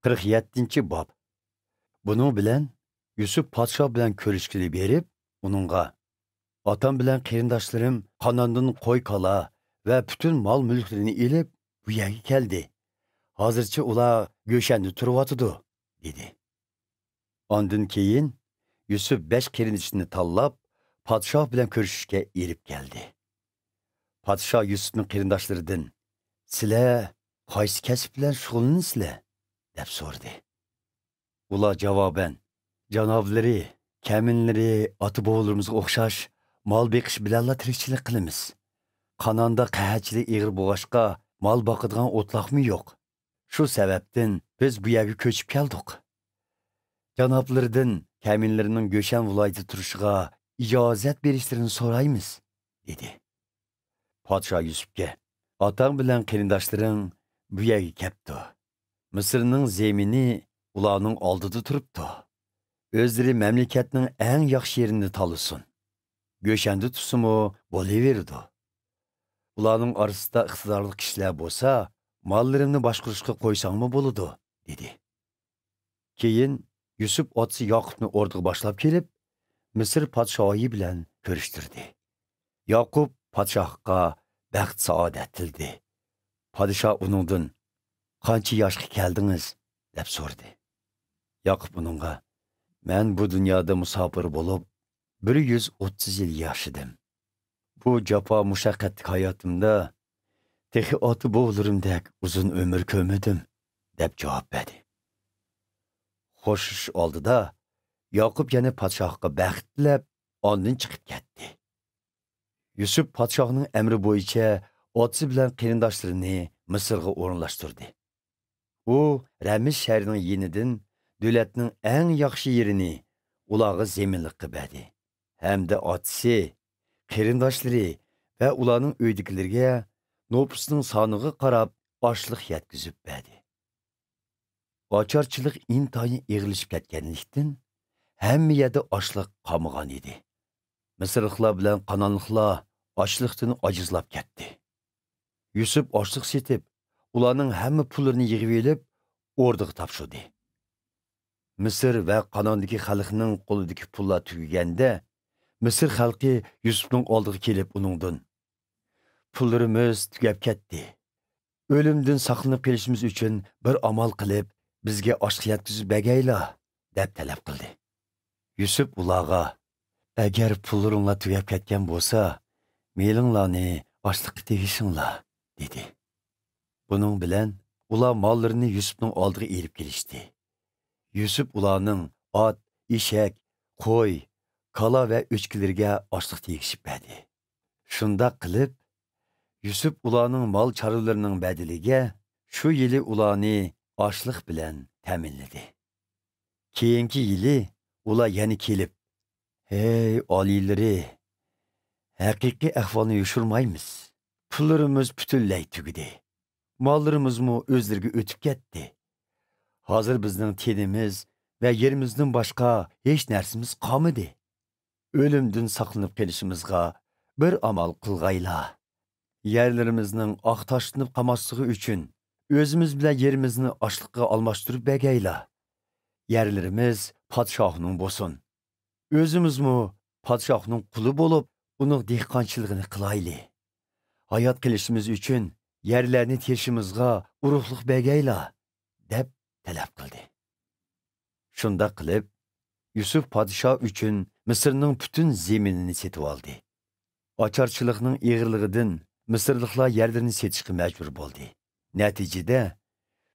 47 bob. Bunun bilen Yusuf Paşa bilen körüşkili berip, onunğa atam bilen qeyrindaşlarım Kanandan qo'y kala ve bütün mal mülklerini ilip bu yerga keldi. Hazırcha ular Göşende turvatıdı, dedi. Ondan keyin Yusuf 5 qeyrindishini tanlab, Padişah bilen körüşüşke erip geldi. Padişah Yusuf'un qeyrindashlaridan "Sizlar qaysi kasb bilan shug'ullansizlar?" deb so'radi. Ular javoban "Janoblari, kaminlari, ota-bobolarimizga o'xshash mal beqish bilanla tirikchilik qilamiz. Qanonda qahatchilik ig'ir bo'lg'achqa mal boqadigan o'tloqmi yo'q. Shu sababdan biz bu yerga ko'chib keldik. Janoblaridan kaminlarining Go'shan viloyatida turishiga ijozat berishlarini so'raymiz", dedi. Podsho Yusufga "Otang bilan qarindoshlaring bu yerga kelibdi. Misrning zemini ularning oldida turibdi. O'zlari mamlakatning eng yaxshi yerini tanlasin. Go'shanda tursimi bo'laverdi. Ularning orasida iqtidorli kishilar bo'lsa, mollarimni boshqarishga qo'ysangmi bo'ladi", dedi. Keyin Yusuf otasi Yoqubni o'rdiga boshlab kelib, Misr podshohi bilan ko'rishtirdi. Yoqub podshohga baxt saodat tildi. Podshoh uningdan "Qancha yoshga keldingiz?" deb so'radi. Yoqub uningga "Men bu dunyoda musofir bo'lib 130 yil yashadim. Bu jafo mushaqqatli hayotimda texi ota-bobolarimdek uzun umr ko'rmadim", deb javob berdi. Xo'shish oldida Yoqub yana podshohga baxt tilab, ondan chiqib ketdi. Yusuf podshohning amri bo'yicha otasi bilan qarindoshlarini Misrga o'rinlashtirdi. U Ramiz shahrining yenidan davlatning eng yaxshi yerini ularga zeminlikqa berdi. Hamda otasi, qarindoshlari va ularning uydagilarga nopusning soniga qarab oshliq yetkazib berdi. Ocharchilik intayin egilishib ketganlikdan hamma yerda oshliq qolmagan edi. Misrliklar bilan Qanonliklar ochliqdan ojizlab ketdi. Yusuf ochliq setib, ularning hamma pullarini yig'ib olib, o'rdiga topshirdi. Misr va Qanondagi xalqning qo'lidagi pullar tugaganda, Misr xalqi Yusufning oldiga kelib uningdan "Pullarimiz tugab ketdi. O'limdan saqlanib qolishimiz uchun bir amal qilib, bizga oshliq yetkazib bergaylar", deb talab qildi. Yusuf ularga "Agar pullaringlar tugab ketgan bo'lsa, melinglarni oshliqqa tegishinglar", dedi. Buning bilan ular mollarini Yusufning oldiga elib kelishdi. Yusuf ularning ot, eshak, qo'y, kala va o'chkilarga oshliq tegishib berdi. Shunda qilib, Yusuf ularning mol chorvalarining badiliga shu yili ularni oshliq bilan ta'minladi. Keyingi yili ular yana kelib, "Hey oliylari, haqiqiy ahvolni yoshirmaymiz. Pullarimiz butunlay tugadi. Mollarimizmi o'zlariga o'tib ketdi. Hozir bizning tenimiz va yerimizdan boshqa hech narsamiz qolmadi. O'limdan saqlanib qolishimizga bir amal qilg'aylar. Yerlarimizning oq tashlanib qolmasligi uchun o'zimiz bilan yerimizni oshliqqa almashtirib bergaylar. Yerlarimiz podshohning bo'lsin. O'zimizmi podshohning quli bo'lib, uning dehqonchiligini qilayli. Hayot qilishimiz uchun yerlarni terishimizga urug'liq bergaylar", deb talab qildi. Shunda qilib, Yusuf podshoh uchun Misrning butun zeminini setib oldi. Ocharchilikning ig'irligidan Misrliklar yerlarini setishga majbur bo'ldi. Natijada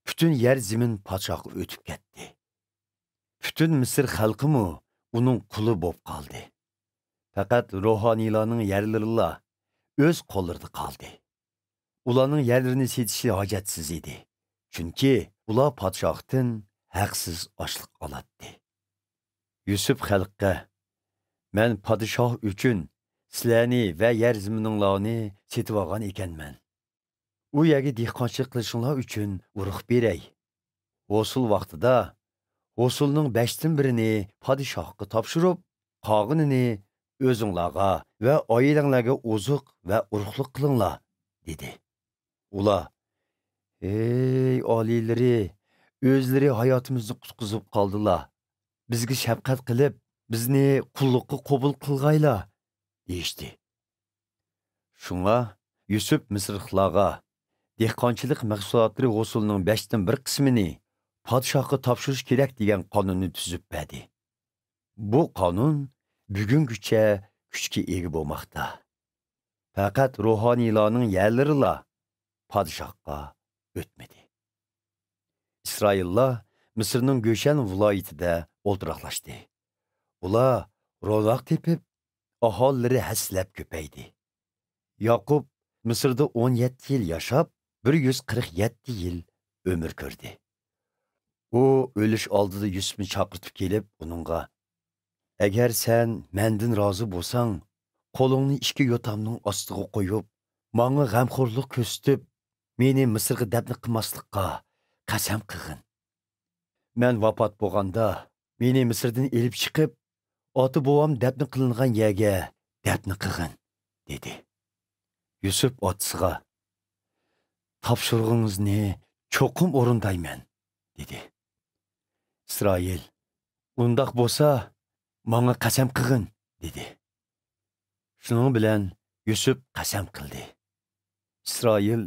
butun yer zemin podshohga o'tib ketdi. Butun Misr xalqimi uning quli bo'lib qoldi. Faqat ruhoniylarning yerlarilla o'z qo'llarida qoldi. Ularning yerlarini setishi hojatsiz edi. Chunki ular podshohdan haqsiz oshliq oladi. Yusuf xalqqa "Men podshoh uchun sizlarni va yer zimininglarni setib olgan ekanman. U yerga dehqonchilik qilishinglar uchun urug' beray. Hosul vaqtida hosulning 5dan birini podshohga topshirib, qolganini o'zinglarga va oilanglarga ozuq va urug'lik qilinglar", dedi. Ular "Ey oliylari, o'zlari hayotimizni qutqizib qoldilar. Bizga shafqat qilib, bizni qulluqqa qabul qilg'aylar, deyishdi. Shunga Yusuf Misrliklarga dehqonchilik mahsulotlari g'usulining 5dan 1 qismini podshohga topshirish kerak degan qonunni tuzib berdi. Bu qonun bugungacha kuchga ega bo'lmoqda. Faqat ruhoniylarning yerlarila podshohga o'tmadi. İsraillar Mısırның Göşen viloyatida o'ltiraqlashdi. Ular ro'zoq tepib, aholilari haslab ko'paydi. Yaqub Mısırda 17 yil yashab, 147 yil ömür ko'rdi. U o'lish oldida Yusufni chaqirtib kelib, uningga: "Agar sen mendan rozi bo'lsang, qo'lingni ikki yotamning ostiga qo'yib, menga g'amxo'rlik ko'rsatib, meni Misrga dafn qilmaslikqa qasam qilgin. Men vafot bo'lganda, meni Misrdan elib chiqib, ota bovam dafn qilingan yerga dafn qilgin", dedi. Yusuf otasiga: "Topshirig'ingizni cho'qim o'rindayman", dedi. İsrail: "Undaq bo'lsa, menga qasam qilgin", dedi. Shuning bilan Yusuf qasam qildi. İsrail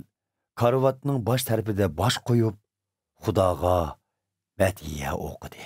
karvatning bosh tarafida bosh qo'yib, Xudoga matiya o'qidi.